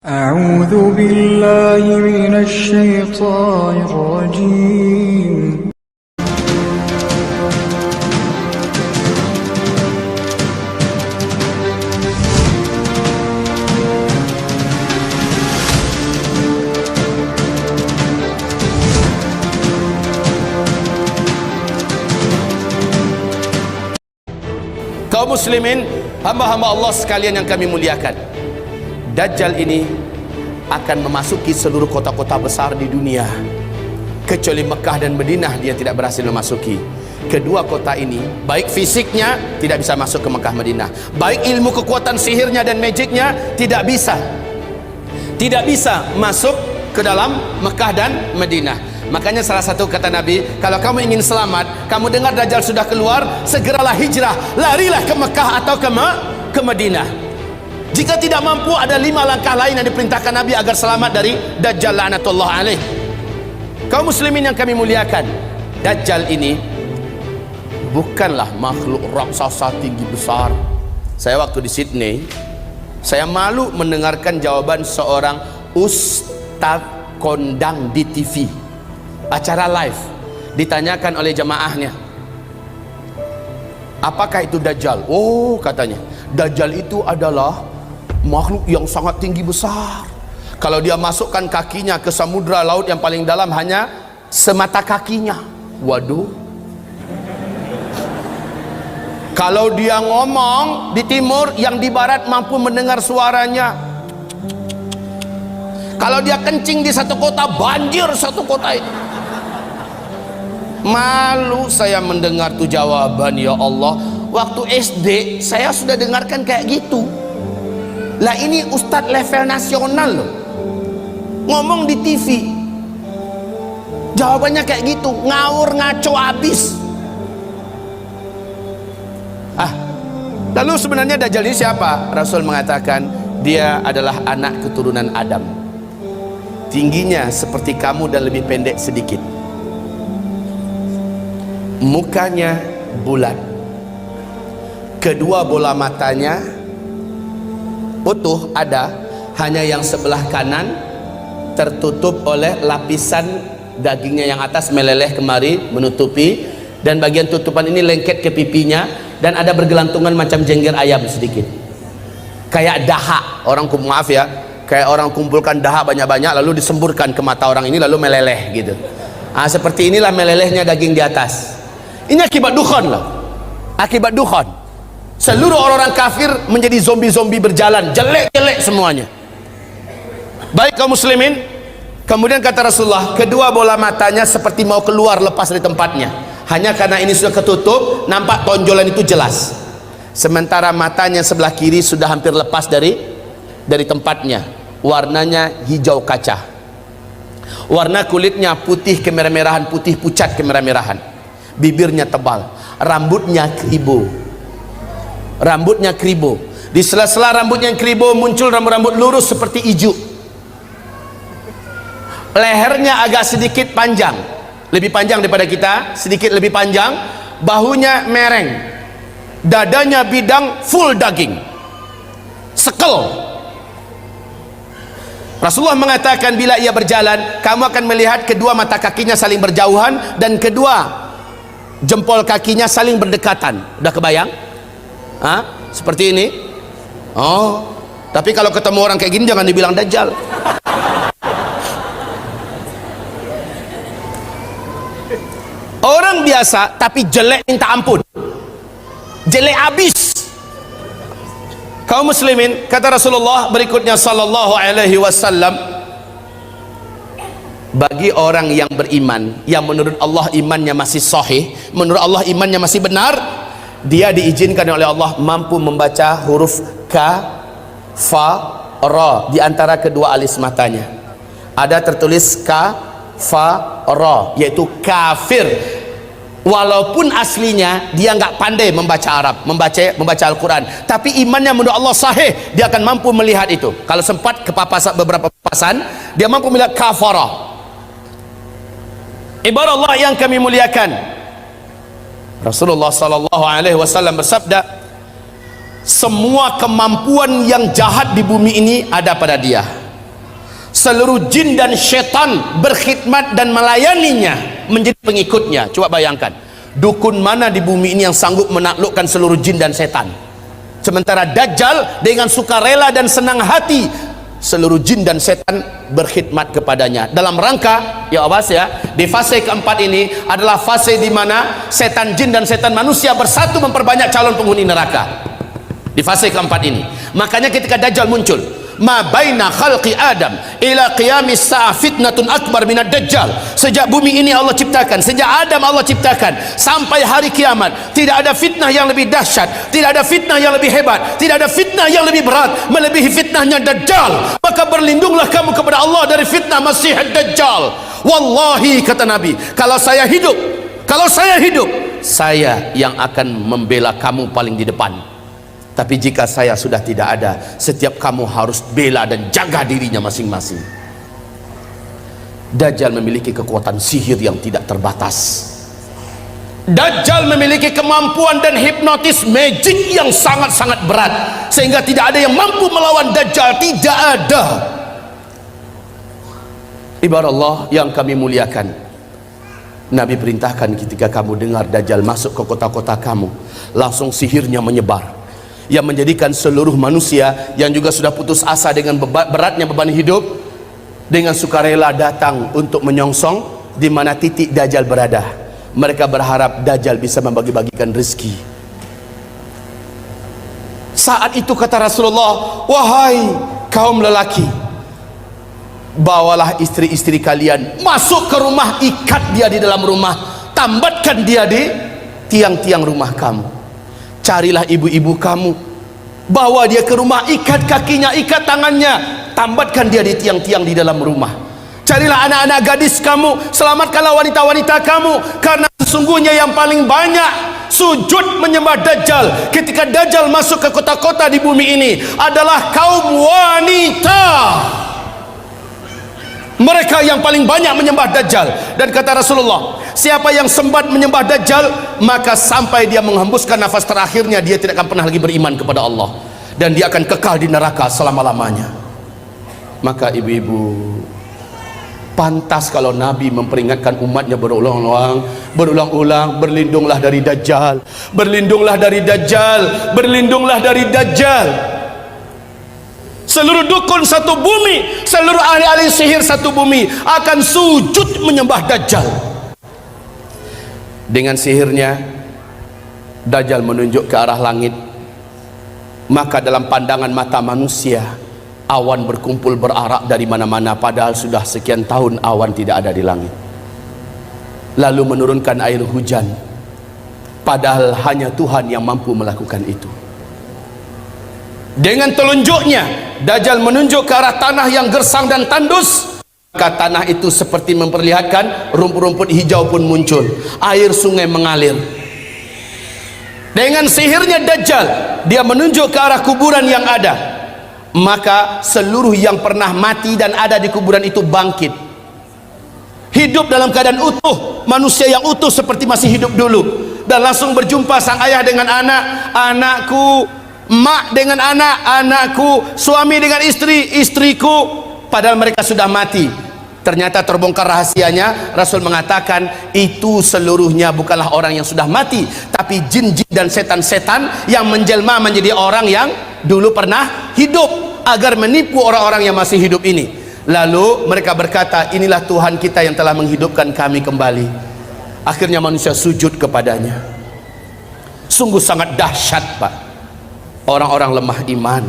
أعوذ بالله من الشيطان الرجيم. Kaum muslimin, hamba-hamba Allah sekalian yang kami muliakan, Dajjal ini akan memasuki seluruh kota-kota besar di dunia, kecuali Mekah dan Madinah dia tidak berhasil memasuki. Kedua kota ini, baik fisiknya tidak bisa masuk ke Mekah Madinah, baik ilmu kekuatan sihirnya dan magicnya tidak bisa masuk ke dalam Mekah dan Madinah. Makanya salah satu kata Nabi, kalau kamu ingin selamat, kamu dengar Dajjal sudah keluar, segeralah hijrah, larilah ke Mekah atau ke Madinah. Jika tidak mampu, ada 5 langkah lain yang diperintahkan Nabi agar selamat dari Dajjal la'natullah alaih. Kaum muslimin yang kami muliakan, Dajjal ini bukanlah makhluk raksasa tinggi besar. Saya waktu di Sydney, saya malu mendengarkan jawaban seorang ustaz kondang di TV, acara live, ditanyakan oleh jemaahnya, apakah itu Dajjal? Oh, katanya, Dajjal itu adalah makhluk yang sangat tinggi besar. Kalau dia masukkan kakinya ke samudra laut yang paling dalam hanya semata kakinya. Waduh. Kalau dia ngomong di timur, yang di barat mampu mendengar suaranya. Kalau dia kencing di satu kota, banjir satu kota itu. Malu saya mendengar tuh jawaban, ya Allah. Waktu SD saya sudah dengarkan kayak gitu. Lah ini ustadz level nasional loh, ngomong di TV, jawabannya kayak gitu, ngawur ngaco habis. Lalu sebenarnya Dajjal ini siapa? Rasul mengatakan dia adalah anak keturunan Adam, tingginya seperti kamu dan lebih pendek sedikit, mukanya bulat, kedua bola matanya utuh ada, hanya yang sebelah kanan tertutup oleh lapisan dagingnya yang atas meleleh kemari menutupi, dan bagian tutupan ini lengket ke pipinya, dan ada bergelantungan macam jengger ayam sedikit, kayak dahak orang, maaf ya, kayak orang kumpulkan dahak banyak-banyak lalu disemburkan ke mata orang ini lalu meleleh gitu. Seperti inilah melelehnya daging di atas. Ini akibat dukhon loh, akibat dukhon. Seluruh orang kafir menjadi zombie-zombie berjalan, jelek-jelek semuanya. Baik kaum muslimin, kemudian kata Rasulullah, kedua bola matanya seperti mau keluar lepas dari tempatnya. Hanya karena ini sudah ketutup, nampak tonjolan itu jelas. Sementara matanya sebelah kiri sudah hampir lepas dari tempatnya. Warnanya hijau kaca. Warna kulitnya putih kemerah-merahan, putih pucat kemerah-merahan. Bibirnya tebal, rambutnya kribo. Di sela-sela rambutnya yang kribo muncul rambut-rambut lurus seperti ijuk. Lehernya agak sedikit panjang, lebih panjang daripada kita, sedikit lebih panjang. Bahunya mereng, dadanya bidang, full daging, sekel. Rasulullah mengatakan bila ia berjalan, kamu akan melihat kedua mata kakinya saling berjauhan dan kedua jempol kakinya saling berdekatan. Udah kebayang? Seperti ini. Tapi kalau ketemu orang kayak gini jangan dibilang Dajjal. Orang biasa tapi jelek minta ampun, jelek habis. Kaum muslimin, kata Rasulullah berikutnya sallallahu alaihi wasallam, bagi orang yang beriman, yang menurut Allah imannya masih sahih, menurut Allah imannya masih benar, dia diizinkan oleh Allah mampu membaca huruf ka, fa, ra di antara kedua alis matanya. Ada tertulis ka, fa, ra, yaitu kafir. Walaupun aslinya dia nggak pandai membaca Arab, membaca Al-Quran, tapi imannya menurut Allah sahih, dia akan mampu melihat itu. Kalau sempat kepapasan beberapa papasan, dia mampu melihat kafara. Ibarat Allah yang kami muliakan, Rasulullah sallallahu alaihi wasallam bersabda, semua kemampuan yang jahat di bumi ini ada pada dia. seluruh jin dan syaitan berkhidmat dan melayaninya, menjadi pengikutnya. Coba bayangkan, dukun mana di bumi ini yang sanggup menaklukkan seluruh jin dan setan? Sementara Dajjal dengan sukarela dan senang hati seluruh jin dan setan berkhidmat kepadanya. Dalam rangka, ya awas ya, di fase keempat ini adalah fase di mana setan jin dan setan manusia bersatu memperbanyak calon penghuni neraka. Di fase keempat ini, makanya ketika Dajjal muncul, ma baina khalqi Adam ila qiyamis sa'ah fitnatun akbar minad Dajjal. Sejak bumi ini Allah ciptakan, sejak Adam Allah ciptakan sampai hari kiamat, tidak ada fitnah yang lebih dahsyat, tidak ada fitnah yang lebih hebat, tidak ada fitnah yang lebih berat melebihi fitnahnya Dajjal. Maka berlindunglah kamu kepada Allah dari fitnah Masih Dajjal. Wallahi, kata Nabi, kalau saya hidup, saya yang akan membela kamu paling di depan. Tapi jika saya sudah tidak ada, setiap kamu harus bela dan jaga dirinya masing-masing. Dajjal memiliki kekuatan sihir yang tidak terbatas. Dajjal memiliki kemampuan dan hipnotis magic yang sangat-sangat berat, sehingga tidak ada yang mampu melawan Dajjal. Tidak ada. Ibarat Allah yang kami muliakan, Nabi perintahkan ketika kamu dengar Dajjal masuk ke kota-kota kamu, langsung sihirnya menyebar, yang menjadikan seluruh manusia yang juga sudah putus asa dengan beratnya beban hidup, dengan sukarela datang untuk menyongsong di mana titik Dajjal berada. Mereka berharap Dajjal bisa membagi-bagikan rezeki. Saat itu kata Rasulullah, wahai kaum lelaki, bawalah istri-istri kalian masuk ke rumah, ikat dia di dalam rumah, tambatkan dia di tiang-tiang rumah kamu. Carilah ibu-ibu kamu, bawa dia ke rumah, ikat kakinya, ikat tangannya, tambatkan dia di tiang-tiang di dalam rumah. Carilah anak-anak gadis kamu, selamatkanlah wanita-wanita kamu, karena sesungguhnya yang paling banyak sujud menyembah Dajjal ketika Dajjal masuk ke kota-kota di bumi ini adalah kaum wanita. Mereka yang paling banyak menyembah Dajjal. Dan kata Rasulullah, siapa yang sempat menyembah Dajjal, maka sampai dia menghembuskan nafas terakhirnya, dia tidak akan pernah lagi beriman kepada Allah, dan dia akan kekal di neraka selama-lamanya. Maka ibu-ibu, pantas kalau Nabi memperingatkan umatnya berulang-ulang, berlindunglah dari Dajjal, berlindunglah dari Dajjal, berlindunglah dari Dajjal. Seluruh dukun satu bumi, seluruh ahli-ahli sihir satu bumi akan sujud menyembah Dajjal. Dengan sihirnya Dajjal menunjuk ke arah langit, maka dalam pandangan mata manusia awan berkumpul berarak dari mana-mana, padahal sudah sekian tahun awan tidak ada di langit. Lalu menurunkan air hujan, padahal hanya Tuhan yang mampu melakukan itu. Dengan telunjuknya Dajjal menunjuk ke arah tanah yang gersang dan tandus, maka tanah itu seperti memperlihatkan rumput-rumput hijau pun muncul, air sungai mengalir. Dengan sihirnya Dajjal, dia menunjuk ke arah kuburan yang ada, maka seluruh yang pernah mati dan ada di kuburan itu bangkit, hidup dalam keadaan utuh, manusia yang utuh seperti masih hidup dulu, dan langsung berjumpa sang ayah dengan anak, anakku, mak dengan anak, anakku, suami dengan istri, istriku, padahal mereka sudah mati. Ternyata terbongkar rahasianya. Rasul mengatakan itu seluruhnya bukanlah orang yang sudah mati, tapi jin-jin dan setan-setan yang menjelma menjadi orang yang dulu pernah hidup, agar menipu orang-orang yang masih hidup ini. Lalu mereka berkata, inilah Tuhan kita yang telah menghidupkan kami kembali. Akhirnya manusia sujud kepadanya. Sungguh sangat dahsyat, Pak. Orang-orang lemah iman,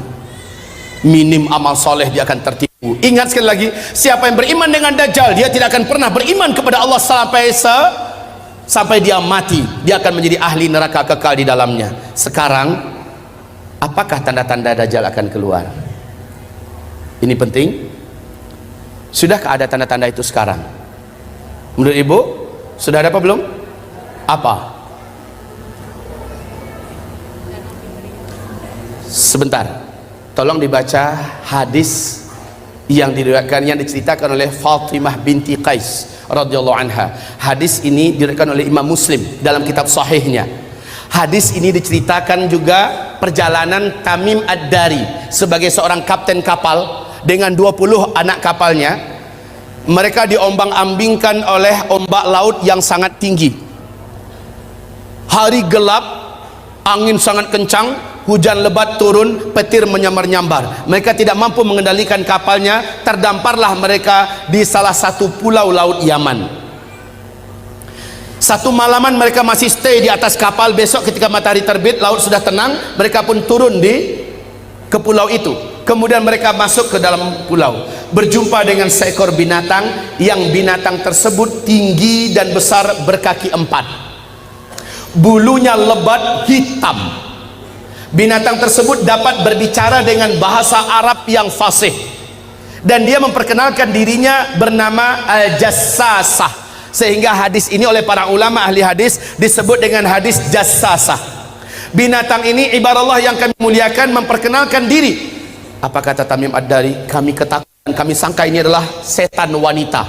minim amal soleh, dia akan tertipu. Ingat sekali lagi, siapa yang beriman dengan Dajjal, dia tidak akan pernah beriman kepada Allah sampai dia mati. Dia akan menjadi ahli neraka kekal di dalamnya. Sekarang, apakah tanda-tanda Dajjal akan keluar? Ini penting. Sudahkah ada tanda-tanda itu sekarang? Menurut ibu, sudah ada apa belum? Apa? Sebentar, tolong dibaca hadis yang diriwayatkan, yang diceritakan oleh Fatimah binti Qais radhiyallahu anha. Hadis ini diriwayatkan oleh Imam Muslim dalam kitab sahihnya. Hadis ini diceritakan juga perjalanan Tamim Ad-Dari sebagai seorang kapten kapal dengan 20 anak kapalnya. Mereka diombang-ambingkan oleh ombak laut yang sangat tinggi. Hari gelap, angin sangat kencang, hujan lebat turun, petir menyambar-nyambar. Mereka tidak mampu mengendalikan kapalnya. Terdamparlah mereka di salah satu pulau laut Yaman. Satu malaman mereka masih stay di atas kapal. Besok ketika matahari terbit, laut sudah tenang, mereka pun turun ke pulau itu. Kemudian mereka masuk ke dalam pulau, berjumpa dengan seekor binatang, yang binatang tersebut tinggi dan besar, berkaki 4, bulunya lebat hitam. Binatang tersebut dapat berbicara dengan bahasa Arab yang fasih, dan dia memperkenalkan dirinya bernama Al-Jassasah, sehingga hadis ini oleh para ulama ahli hadis disebut dengan hadis Jassasah. Binatang ini, ibarat yang kami muliakan, memperkenalkan diri. Apa kata Tamim Ad-Dari? Kami ketakutan, kami sangka ini adalah setan wanita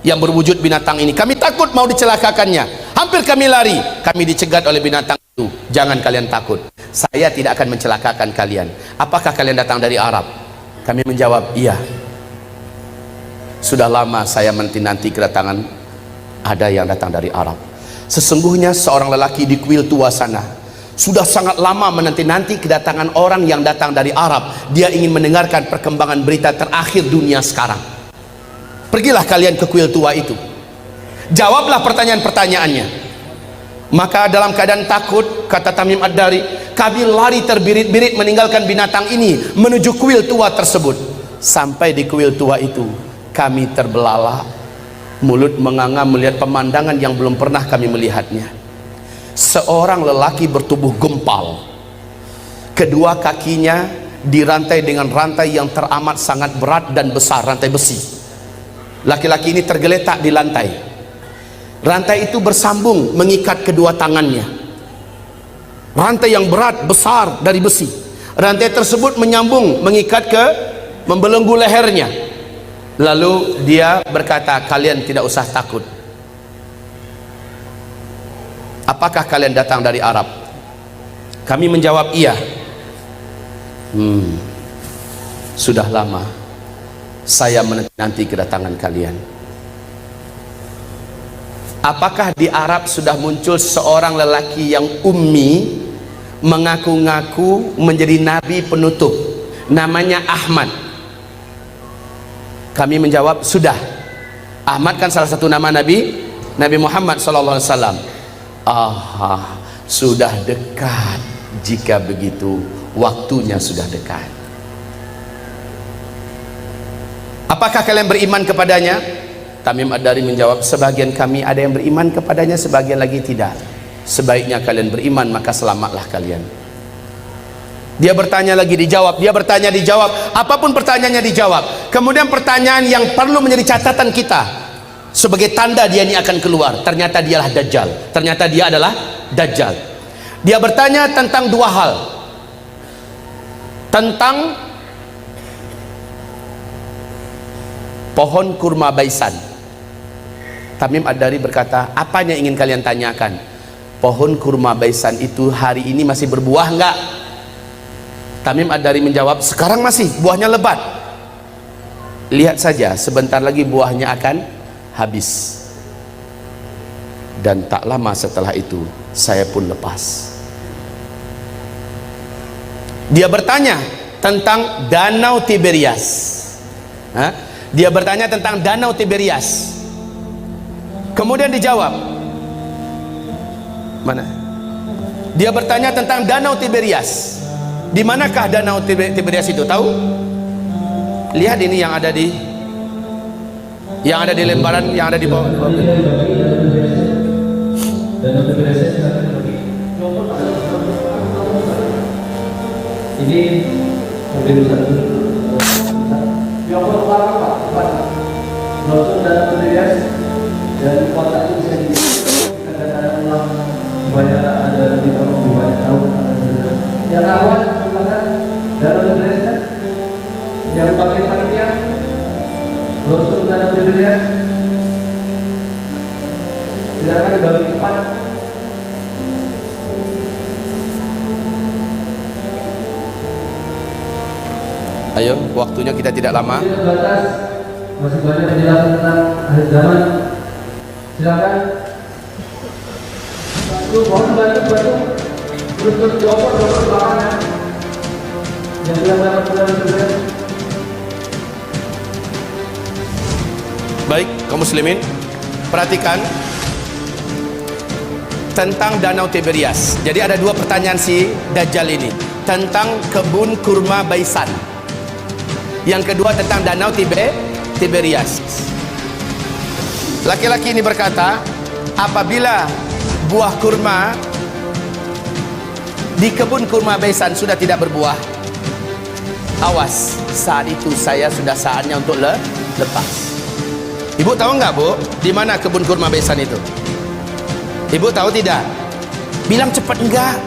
yang berwujud binatang ini. Kami takut mau dicelakakannya, hampir kami lari. Kami dicegat oleh binatang itu. Jangan kalian takut, saya tidak akan mencelakakan kalian. Apakah kalian datang dari Arab? Kami menjawab, iya. Sudah lama saya menanti kedatangan ada yang datang dari Arab. Sesungguhnya seorang lelaki di kuil tua sana sudah sangat lama menanti-nanti kedatangan orang yang datang dari Arab. Dia ingin mendengarkan perkembangan berita terakhir dunia sekarang. Pergilah kalian ke kuil tua itu, jawablah pertanyaan-pertanyaannya. Maka dalam keadaan takut, kata Tamim Ad-Dari, kami lari terbirit-birit meninggalkan binatang ini menuju kuil tua tersebut. Sampai di kuil tua itu, kami terbelalak, mulut menganga melihat pemandangan yang belum pernah kami melihatnya. Seorang lelaki bertubuh gempal, kedua kakinya dirantai dengan rantai yang teramat sangat berat dan besar, rantai besi. Laki-laki ini tergeletak di lantai. Rantai itu bersambung mengikat kedua tangannya. Rantai yang berat, besar, dari besi. Rantai tersebut menyambung mengikat membelenggu lehernya. Lalu dia berkata, kalian tidak usah takut. Apakah kalian datang dari Arab? Kami menjawab, iya. Sudah lama saya menanti kedatangan kalian. Apakah di Arab sudah muncul seorang lelaki yang ummi, mengaku-ngaku menjadi nabi penutup, namanya Ahmad? Kami menjawab, sudah. Ahmad kan salah satu nama Nabi Muhammad SAW. Sudah dekat. Jika begitu, waktunya sudah dekat. Apakah kalian beriman kepadanya? Tamim Ad-Dari menjawab, sebagian kami ada yang beriman kepadanya, sebagian lagi tidak. Sebaiknya kalian beriman, maka selamatlah kalian. Dia bertanya lagi, dijawab. Dia bertanya, dijawab. Apapun pertanyaannya dijawab. Kemudian pertanyaan yang perlu menjadi catatan kita, sebagai tanda dia ini akan keluar, ternyata dialah Dajjal. Ternyata dia adalah Dajjal. Dia bertanya tentang dua hal, tentang pohon kurma baisan. Tamim Ad-Dari berkata, apa yang ingin kalian tanyakan? Pohon kurma baisan itu hari ini masih berbuah enggak? Tamim Ad-Dari menjawab, sekarang masih, buahnya lebat. Lihat saja, sebentar lagi buahnya akan habis. Dan tak lama setelah itu saya pun lepas. Dia bertanya tentang Danau Tiberias. Dia bertanya tentang Danau Tiberias. Kemudian dijawab, mana? Dia bertanya tentang Danau Tiberias. Di manakah Danau Tiberias itu? Tahu? Lihat ini yang ada di lembaran yang ada di bawah. Ini mobil satu yang pertama Pak Noto dan Tiberias dan kotak itu bisa dikatakan ulang banyak ada di banyak tahun. Yang awal merupakan dalam Tiberias, yang pakai panitia Noto dan Tiberias silakan dibagi empat. Ayo, waktunya kita tidak lama. Tidak terbatas, masih banyak penjelasan tentang akhir zaman. Silakan. Mohon bantu. Terus jawab belakangnya. Yang bilang dapat. Baik, kaum muslimin, perhatikan tentang Danau Tiberias. Jadi ada dua pertanyaan si Dajjal ini tentang kebun kurma Baisan. Yang kedua tentang Danau Tiberias. Laki-laki ini berkata, apabila buah kurma di kebun kurma Baisan sudah tidak berbuah, awas, saat itu saya sudah saatnya untuk lepas. Ibu tahu nggak, Bu, di mana kebun kurma Baisan itu? Ibu tahu tidak? Bilang cepat enggak.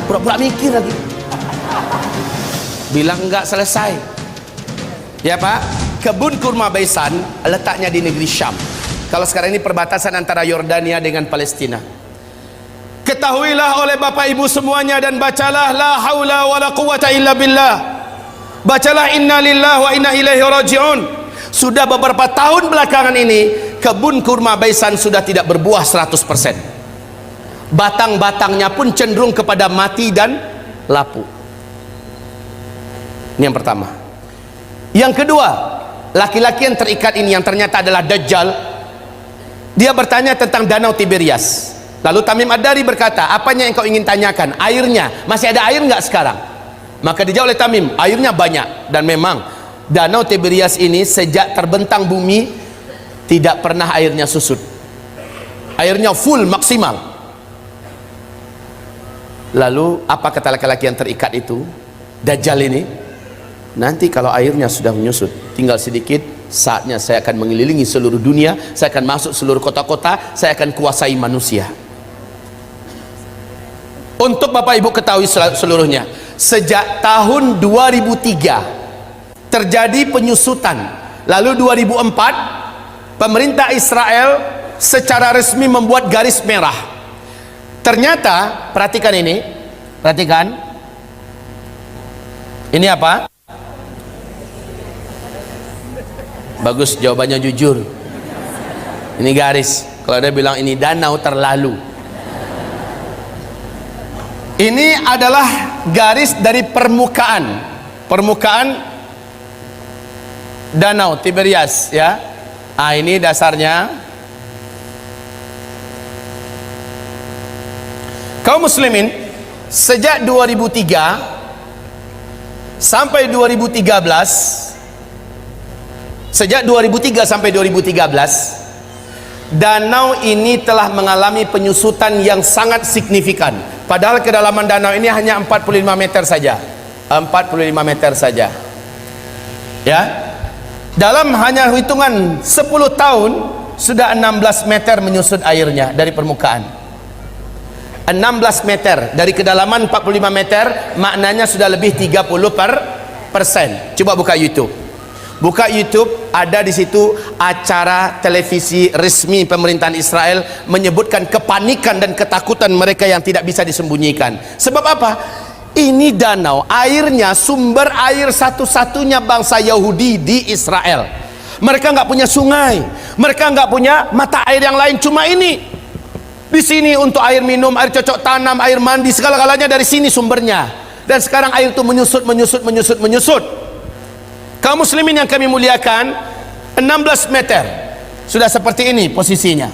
Pura-pura mikir lagi. Bilang enggak selesai. Ya, Pak, kebun kurma Baisan letaknya di negeri Syam. Kalau sekarang ini perbatasan antara Yordania dengan Palestina. Ketahuilah oleh Bapak Ibu semuanya dan bacalah la haula wala quwata illa billah. Bacalah inna lillahi wa inna ilaihi raji'un. Sudah beberapa tahun belakangan ini kebun kurma Baisan sudah tidak berbuah 100%. Batang-batangnya pun cenderung kepada mati dan lapuk. Ini yang pertama. Yang kedua, laki-laki yang terikat ini yang ternyata adalah Dajjal. Dia bertanya tentang Danau Tiberias. Lalu Tamim Ad-Dari berkata, apanya yang kau ingin tanyakan? Airnya, masih ada air nggak sekarang? Maka dijawab oleh Tamim, airnya banyak. Dan memang Danau Tiberias ini sejak terbentang bumi tidak pernah airnya susut. Airnya full, maksimal. Lalu apa kata laki-laki yang terikat itu? Dajjal ini, nanti kalau airnya sudah menyusut, tinggal sedikit, saatnya saya akan mengelilingi seluruh dunia, saya akan masuk seluruh kota-kota, saya akan kuasai manusia. Untuk Bapak Ibu ketahui seluruhnya, sejak tahun 2003 terjadi penyusutan. Lalu 2004 pemerintah Israel secara resmi membuat garis merah. Ternyata, perhatikan ini, perhatikan. Ini apa? Bagus, jawabannya jujur. Ini garis. Kalau dia bilang ini danau, terlalu. Ini adalah garis dari permukaan Danau Tiberias, ya. Ah, ini dasarnya. Kaum muslimin, sejak 2003 sampai 2013, sejak 2003 sampai 2013, danau ini telah mengalami penyusutan yang sangat signifikan. Padahal kedalaman danau ini hanya 45 meter saja. 45 meter saja. Ya. Dalam hanya hitungan 10 tahun sudah 16 meter menyusut airnya dari permukaan. 16 meter dari kedalaman 45 meter, maknanya sudah lebih 30%. Coba buka YouTube. Buka YouTube, ada di situ acara televisi resmi pemerintahan Israel menyebutkan kepanikan dan ketakutan mereka yang tidak bisa disembunyikan. Sebab apa? Ini danau, airnya sumber air satu-satunya bangsa Yahudi di Israel. Mereka nggak punya sungai, mereka nggak punya mata air yang lain, cuma ini. Di sini untuk air minum, air cocok tanam, air mandi, segala-galanya dari sini sumbernya. Dan sekarang air itu menyusut. Kaum muslimin yang kami muliakan, 16 meter sudah seperti ini posisinya.